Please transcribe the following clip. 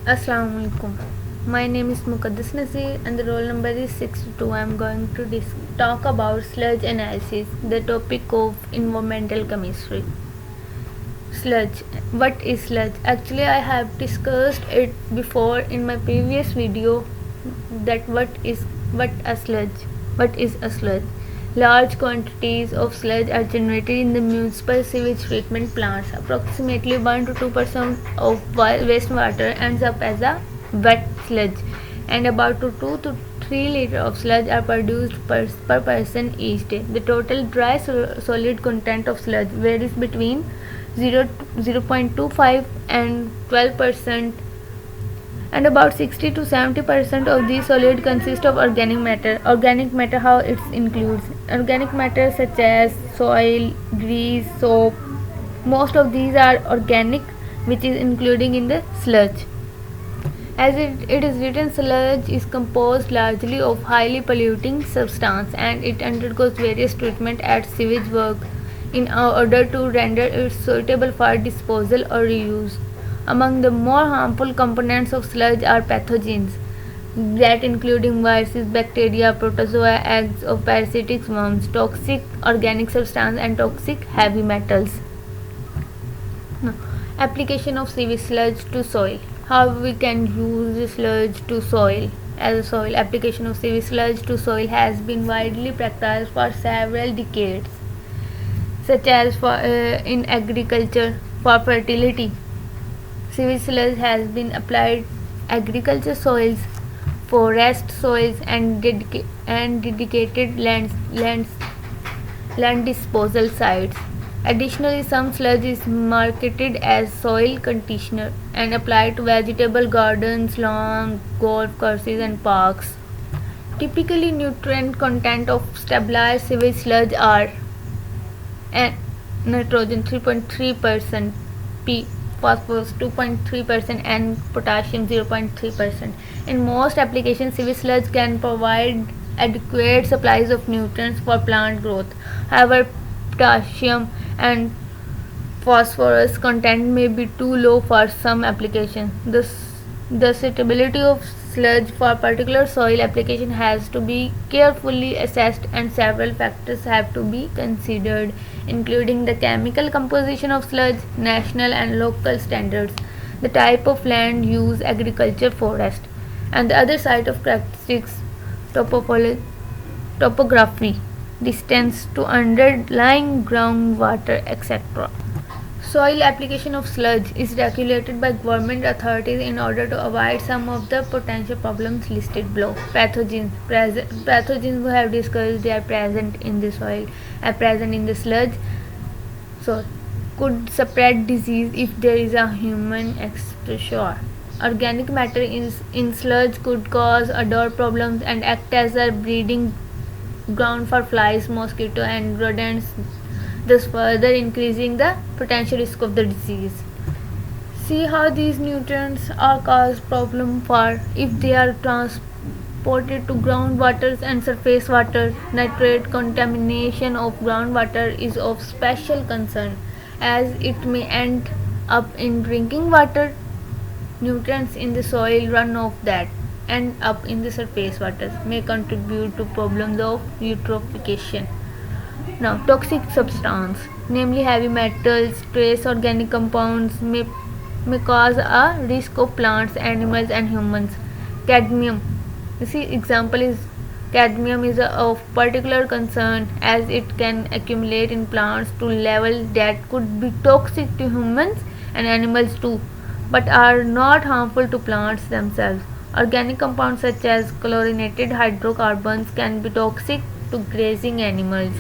Assalamu alaikum. My name is Muqaddas Nasir and the roll number is 62. I am going to talk about sludge analysis, the topic of environmental chemistry. Sludge. What is sludge? Actually, I have discussed it before in my previous video that what a sludge. What is a sludge? Large quantities of sludge are generated in the municipal sewage treatment plants. Approximately 1 to 2% of wastewater ends up as a wet sludge, and about 2 to 3 liters of sludge are produced per person each day. The total dry solid content of sludge varies between 0.25 and 12%, and about 60 to 70% of these solids consist of organic matter. Organic matter, how it includes organic matter such as soil, grease, soap. Most of these are organic, which is including in the sludge. As it is written, sludge is composed largely of highly polluting substance, and it undergoes various treatment at sewage work in order to render it suitable for disposal or reuse. Among the more harmful components of sludge are pathogens, that including viruses, bacteria, protozoa, eggs of parasitic worms, toxic organic substances, and toxic heavy metals. Application of sewage sludge to soil. How we can use sludge to soil? As a soil, application of sewage sludge to soil has been widely practiced for several decades, such as in agriculture for fertility. Sewage sludge has been applied agriculture soils, forest soils, and dedicated land disposal sites. Additionally, some sludge is marketed as soil conditioner and applied to vegetable gardens, lawns, golf courses, and parks. Typically, nutrient content of stabilized sewage sludge are nitrogen 3.3%, phosphorus 2.3%, and potassium 0.3%. In most applications, sewage sludge can provide adequate supplies of nutrients for plant growth. However, potassium and phosphorus content may be too low for some applications. The suitability of sludge for particular soil application has to be carefully assessed, and several factors have to be considered, including the chemical composition of sludge, national and local standards, the type of land used, agriculture, forest, and the other site of characteristics, topography, distance to underlying groundwater, etc. Soil application of sludge is regulated by government authorities in order to avoid some of the potential problems listed below. Pathogens we have discussed, they are present in the soil, are present in the sludge, so could spread disease if there is a human exposure. Organic matter in sludge could cause odor problems and act as a breeding ground for flies, mosquito, and rodents, thus further increasing the potential risk of the disease. See how these nutrients are cause problem for if they are transported to groundwater and surface water. Nitrate contamination of groundwater is of special concern, as it may end up in drinking water. Nutrients in the soil runoff that end up in the surface water may contribute to problems of eutrophication. Now, toxic substance, namely heavy metals, trace organic compounds, may cause a risk of plants, animals, and humans. Cadmium. You see, example is cadmium is of particular concern as it can accumulate in plants to level that could be toxic to humans and animals too, but are not harmful to plants themselves. Organic compounds such as chlorinated hydrocarbons can be toxic to grazing animals.